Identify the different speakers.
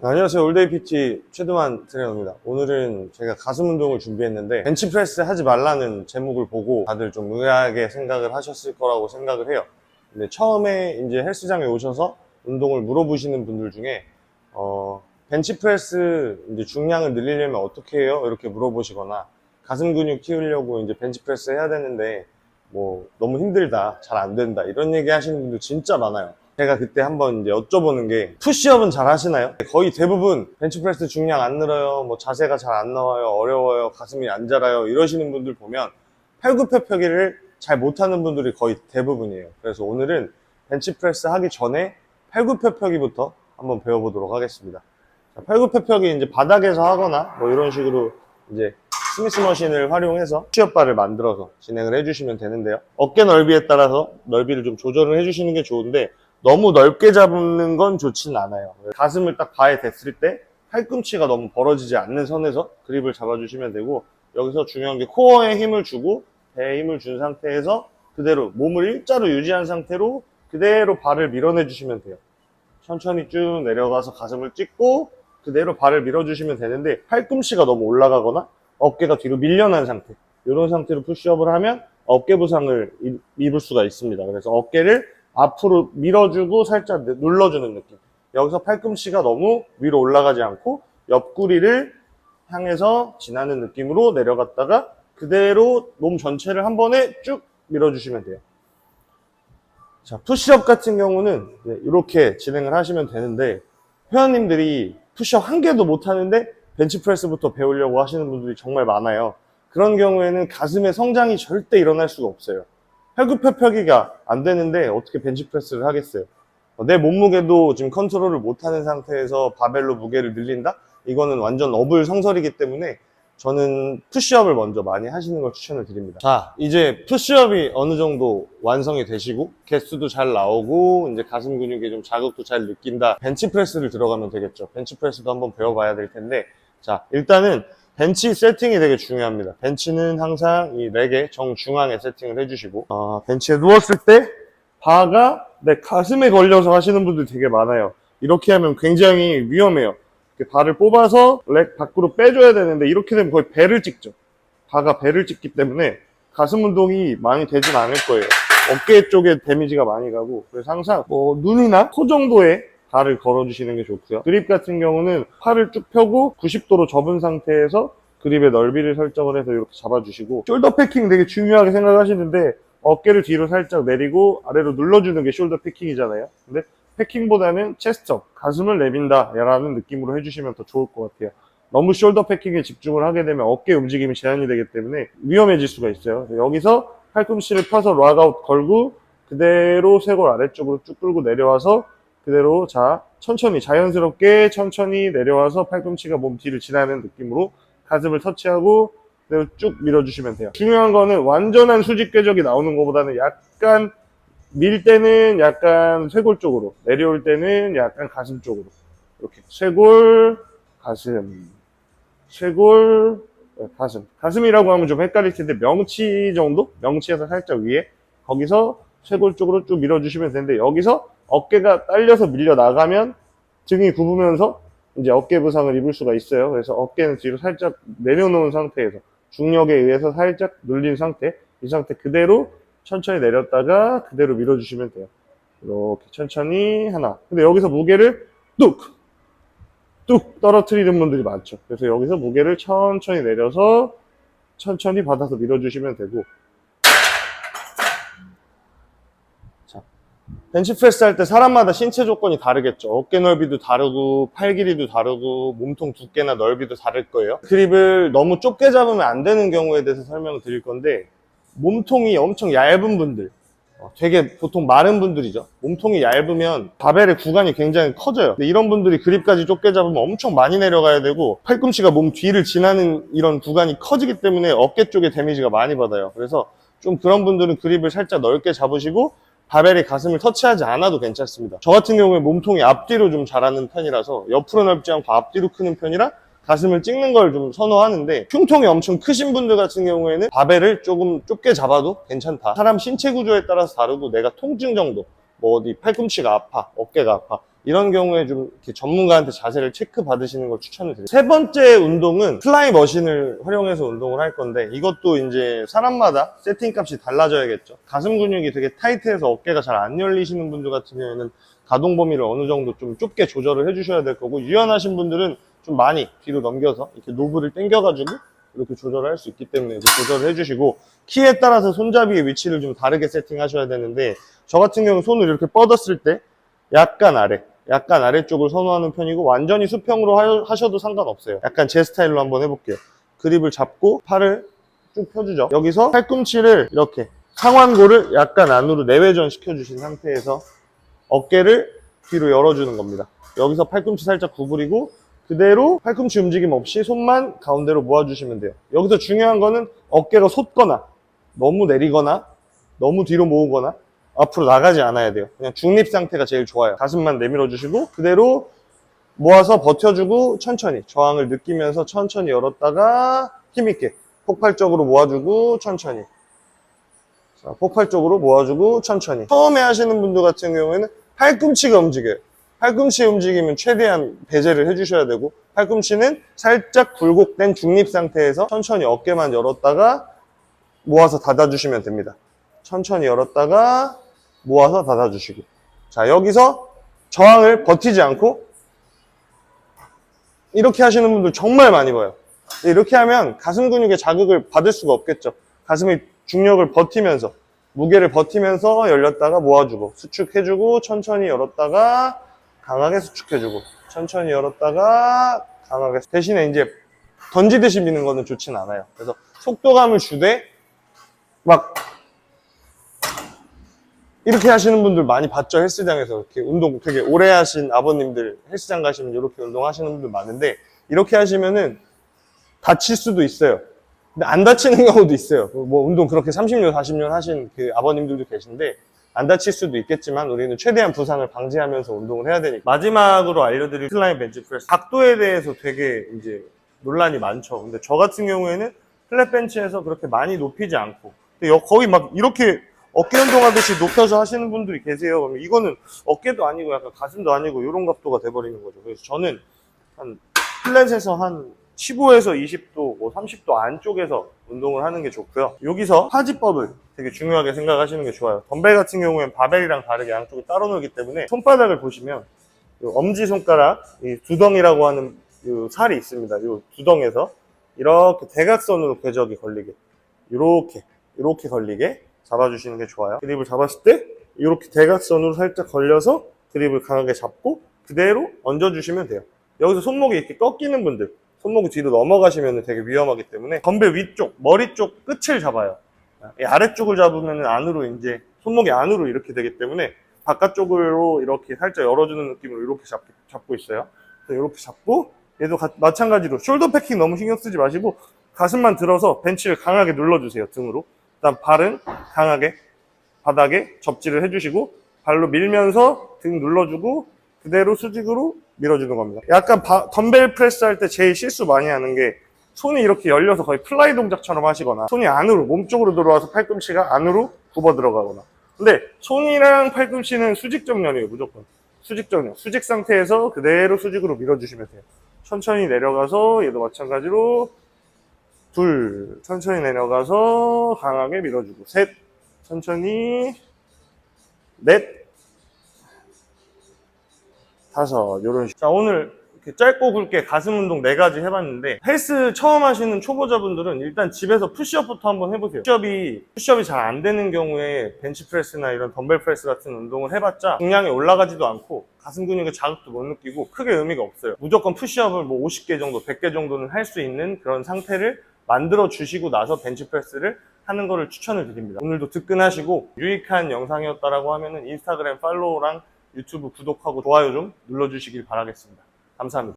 Speaker 1: 안녕하세요. 올데이 PT 최두만 트레이너입니다. 오늘은 제가 가슴 운동을 준비했는데 벤치프레스 하지 말라는 제목을 보고 다들 좀 의아하게 생각을 하셨을 거라고 생각을 해요. 근데 처음에 이제 헬스장에 오셔서 운동을 물어보시는 분들 중에 벤치프레스 이제 중량을 늘리려면 어떻게 해요? 이렇게 물어보시거나 가슴 근육 키우려고 이제 벤치프레스 해야 되는데 뭐 너무 힘들다, 잘 안 된다 이런 얘기 하시는 분들 진짜 많아요. 제가 그때 한번 이제 여쭤보는 게 푸시업은 잘 하시나요? 거의 대부분 벤치프레스 중량 안 늘어요, 뭐 자세가 잘 안 나와요, 어려워요, 가슴이 안 자라요 이러시는 분들 보면 팔굽혀펴기를 잘 못하는 분들이 거의 대부분이에요. 그래서 오늘은 벤치프레스 하기 전에 팔굽혀펴기부터 한번 배워보도록 하겠습니다. 자, 팔굽혀펴기 이제 바닥에서 하거나 뭐 이런 식으로 이제 스미스 머신을 활용해서 푸시업바를 만들어서 진행을 해주시면 되는데요. 어깨 넓이에 따라서 넓이를 좀 조절을 해주시는 게 좋은데 너무 넓게 잡는 건 좋진 않아요. 가슴을 딱 바에 댔을 때 팔꿈치가 너무 벌어지지 않는 선에서 그립을 잡아주시면 되고, 여기서 중요한 게 코어에 힘을 주고 배에 힘을 준 상태에서 그대로 몸을 일자로 유지한 상태로 그대로 발을 밀어내 주시면 돼요. 천천히 쭉 내려가서 가슴을 찍고 그대로 발을 밀어주시면 되는데, 팔꿈치가 너무 올라가거나 어깨가 뒤로 밀려난 상태, 이런 상태로 푸시업을 하면 어깨 부상을 입을 수가 있습니다. 그래서 어깨를 앞으로 밀어주고 살짝 눌러주는 느낌. 여기서 팔꿈치가 너무 위로 올라가지 않고 옆구리를 향해서 지나는 느낌으로 내려갔다가 그대로 몸 전체를 한 번에 쭉 밀어주시면 돼요. 자, 푸시업 같은 경우는 이렇게 진행을 하시면 되는데, 회원님들이 푸시업 한 개도 못 하는데 벤치프레스부터 배우려고 하시는 분들이 정말 많아요. 그런 경우에는 가슴의 성장이 절대 일어날 수가 없어요. 팔굽혀펴기가 안 되는데 어떻게 벤치프레스를 하겠어요? 내 몸무게도 지금 컨트롤을 못하는 상태에서 바벨로 무게를 늘린다? 이거는 완전 어불성설이기 때문에 저는 푸시업을 먼저 많이 하시는 걸 추천을 드립니다. 자, 이제 푸시업이 어느 정도 완성이 되시고 개수도 잘 나오고 이제 가슴 근육에 좀 자극도 잘 느낀다, 벤치프레스를 들어가면 되겠죠. 벤치프레스도 한번 배워봐야 될 텐데, 자, 일단은 벤치 세팅이 되게 중요합니다. bench는 항상 이 레그 정중앙에 세팅을 해주시고, 벤치에 누웠을 때 바가 내 가슴에 걸려서 하시는 분들 되게 많아요. 이렇게 하면 굉장히 위험해요. 발을 뽑아서 렉 밖으로 빼줘야 되는데 이렇게 되면 거의 배를 찍죠. 바가 배를 찍기 때문에 가슴 운동이 많이 되진 않을 거예요. 어깨 쪽에 데미지가 많이 가고, 그래서 항상 뭐 눈이나 코 정도에 발을 걸어주시는 게 좋고요. 그립 같은 경우는 팔을 쭉 펴고 90도로 접은 상태에서 그립의 넓이를 설정을 해서 이렇게 잡아주시고, 숄더 패킹 되게 중요하게 생각하시는데 어깨를 뒤로 살짝 내리고 아래로 눌러주는 게 숄더 패킹이잖아요. 근데 패킹보다는 체스트업, 가슴을 내빈다 라는 느낌으로 해주시면 더 좋을 것 같아요. 너무 숄더 패킹에 집중을 하게 되면 어깨 움직임이 제한이 되기 때문에 위험해질 수가 있어요. 여기서 팔꿈치를 펴서 락아웃 걸고 그대로 쇄골 아래쪽으로 쭉 끌고 내려와서 그대로, 자, 천천히 자연스럽게 천천히 내려와서 팔꿈치가 몸 뒤를 지나는 느낌으로 가슴을 터치하고 그대로 쭉 밀어주시면 돼요. 중요한 거는 완전한 수직 궤적이 나오는 것보다는 약간 밀 때는 약간 쇄골 쪽으로, 내려올 때는 약간 가슴 쪽으로, 이렇게 쇄골, 가슴, 쇄골, 가슴. 가슴이라고 하면 좀 헷갈릴 텐데 명치 정도? 명치에서 살짝 위에, 거기서 쇄골 쪽으로 쭉 밀어주시면 되는데, 여기서 어깨가 딸려서 밀려 나가면 등이 굽으면서 이제 어깨 부상을 입을 수가 있어요. 그래서 어깨는 뒤로 살짝 내려놓은 상태에서 중력에 의해서 살짝 눌린 상태, 이 상태 그대로 천천히 내렸다가 그대로 밀어주시면 돼요. 이렇게 천천히 하나. 근데 여기서 무게를 뚝 떨어뜨리는 분들이 많죠. 그래서 여기서 무게를 천천히 내려서 천천히 받아서 밀어주시면 되고, 자, 벤치프레스 할 때 사람마다 신체 조건이 다르겠죠. 어깨 넓이도 다르고 팔 길이도 다르고 몸통 두께나 넓이도 다를 거예요. 그립을 너무 좁게 잡으면 안 되는 경우에 대해서 설명을 드릴 건데, 몸통이 엄청 얇은 분들, 되게 보통 마른 분들이죠. 몸통이 얇으면 바벨의 구간이 굉장히 커져요. 근데 이런 분들이 그립까지 좁게 잡으면 엄청 많이 내려가야 되고 팔꿈치가 몸 뒤를 지나는 이런 구간이 커지기 때문에 어깨 쪽에 데미지가 많이 받아요. 그래서 좀 그런 분들은 그립을 살짝 넓게 잡으시고 바벨이 가슴을 터치하지 않아도 괜찮습니다. 저 같은 경우에 몸통이 앞뒤로 좀 자라는 편이라서 옆으로 넓지 않고 앞뒤로 크는 편이라 가슴을 찍는 걸 좀 선호하는데, 흉통이 엄청 크신 분들 같은 경우에는 바벨을 조금 좁게 잡아도 괜찮다. 사람 신체 구조에 따라서 다르고 내가 통증 정도, 뭐 어디 팔꿈치가 아파, 어깨가 아파, 이런 경우에 좀 이렇게 전문가한테 자세를 체크 받으시는 걸 추천을 드려요. 세 번째 운동은 플라이 머신을 활용해서 운동을 할 건데, 이것도 이제 사람마다 세팅 값이 달라져야겠죠. 가슴 근육이 되게 타이트해서 어깨가 잘 안 열리시는 분들 같은 경우에는 가동 범위를 어느 정도 좀 좁게 조절을 해주셔야 될 거고, 유연하신 분들은 좀 많이 뒤로 넘겨서 이렇게 노브를 당겨가지고 이렇게 조절을 할 수 있기 때문에 이제 조절을 해주시고, 키에 따라서 손잡이의 위치를 좀 다르게 세팅하셔야 되는데, 저 같은 경우 손을 이렇게 뻗었을 때 약간 아래쪽을 선호하는 편이고, 완전히 수평으로 하셔도 상관없어요. 약간 제 스타일로 한번 해볼게요. 그립을 잡고 팔을 쭉 펴주죠. 여기서 팔꿈치를 이렇게 상완골을 약간 안으로 내외전 시켜주신 상태에서 어깨를 뒤로 열어주는 겁니다. 여기서 팔꿈치 살짝 구부리고 그대로 팔꿈치 움직임 없이 손만 가운데로 모아주시면 돼요. 여기서 중요한 거는 어깨가 솟거나 너무 내리거나 너무 뒤로 모으거나 앞으로 나가지 않아야 돼요. 그냥 중립 상태가 제일 좋아요. 가슴만 내밀어 주시고 그대로 모아서 버텨주고, 천천히 저항을 느끼면서 천천히 열었다가 힘있게 폭발적으로 모아주고 천천히, 자, 폭발적으로 모아주고 천천히. 처음에 하시는 분들 같은 경우에는 팔꿈치가 움직여요. 팔꿈치 움직이면 최대한 배제를 해주셔야 되고, 팔꿈치는 살짝 굴곡된 중립 상태에서 천천히 어깨만 열었다가 모아서 닫아주시면 됩니다. 천천히 열었다가 모아서 닫아주시고, 자, 여기서 저항을 버티지 않고 이렇게 하시는 분들 정말 많이 봐요. 이렇게 하면 가슴 근육에 자극을 받을 수가 없겠죠. 가슴이 중력을 버티면서, 무게를 버티면서 열렸다가 모아주고 수축해주고, 천천히 열었다가 강하게 수축해주고, 천천히 열었다가 강하게. 대신에 이제 던지듯이 미는 거는 좋진 않아요. 그래서 속도감을 주되 막 이렇게 하시는 분들 많이 봤죠. 헬스장에서 이렇게 운동 되게 오래 하신 아버님들, 헬스장 가시면 이렇게 운동하시는 분들 많은데, 이렇게 하시면은 다칠 수도 있어요. 근데 안 다치는 경우도 있어요. 뭐 운동 그렇게 30년, 40년 하신 그 아버님들도 계신데 안 다칠 수도 있겠지만, 우리는 최대한 부상을 방지하면서 운동을 해야 되니까. 마지막으로 알려드릴 플라이 벤치프레스, 각도에 대해서 되게 이제 논란이 많죠. 근데 저 같은 경우에는 플랫 벤치에서 그렇게 많이 높이지 않고, 거의 막 이렇게 어깨 운동하듯이 높여서 하시는 분들이 계세요. 그러면 이거는 어깨도 아니고 약간 가슴도 아니고 이런 각도가 돼버리는 거죠. 그래서 저는 한 플랫에서 한 15에서 20도, 뭐 30도 안쪽에서 운동을 하는 게 좋고요. 여기서 하지법을 되게 중요하게 생각하시는 게 좋아요. 덤벨 같은 경우에는 바벨이랑 다르게 양쪽이 따로 놀기 때문에, 손바닥을 보시면 엄지손가락, 이 두덩이라고 하는 이 살이 있습니다. 이 두덩에서 이렇게 대각선으로 궤적이 걸리게, 이렇게 걸리게 잡아주시는 게 좋아요. 그립을 잡았을 때 이렇게 대각선으로 살짝 걸려서 그립을 강하게 잡고 그대로 얹어주시면 돼요. 여기서 손목이 이렇게 꺾이는 분들, 손목이 뒤로 넘어가시면 되게 위험하기 때문에 덤벨 위쪽, 머리 쪽 끝을 잡아요. 이 아래쪽을 잡으면 안으로, 이제 손목이 안으로 이렇게 되기 때문에 바깥쪽으로 이렇게 살짝 열어주는 느낌으로 이렇게 잡고 있어요. 그래서 이렇게 잡고, 얘도 마찬가지로 숄더 패킹 너무 신경 쓰지 마시고 가슴만 들어서 벤치를 강하게 눌러주세요. 등으로. 그다음 발은 강하게 바닥에 접지를 해주시고, 발로 밀면서 등 눌러주고 그대로 수직으로 밀어주는 겁니다. 약간 덤벨 프레스 할 때 제일 실수 많이 하는 게, 손이 이렇게 열려서 거의 플라이 동작처럼 하시거나, 손이 안으로, 몸쪽으로 들어와서 팔꿈치가 안으로 굽어 들어가거나. 근데 손이랑 팔꿈치는 수직 정렬이에요. 무조건 수직 정렬. 수직 상태에서 그대로 수직으로 밀어주시면 돼요. 천천히 내려가서, 얘도 마찬가지로 둘, 천천히 내려가서 강하게 밀어주고, 셋, 천천히, 넷, 다섯, 요런 식으로. 자, 오늘 이렇게 짧고 굵게 가슴 운동 4가지 해봤는데, 헬스 처음 하시는 초보자분들은 일단 집에서 푸시업부터 한번 해보세요. 푸시업이 잘 안 되는 경우에 벤치프레스나 이런 덤벨 프레스 같은 운동을 해봤자 중량이 올라가지도 않고 가슴 근육의 자극도 못 느끼고 크게 의미가 없어요. 무조건 푸시업을 뭐 50개 정도, 100개 정도는 할 수 있는 그런 상태를 만들어 주시고 나서 벤치프레스를 하는 거를 추천을 드립니다. 오늘도 득근하시고 유익한 영상이었다라고 하면은 인스타그램 팔로우랑 유튜브 구독하고 좋아요 좀 눌러주시길 바라겠습니다. 감사합니다.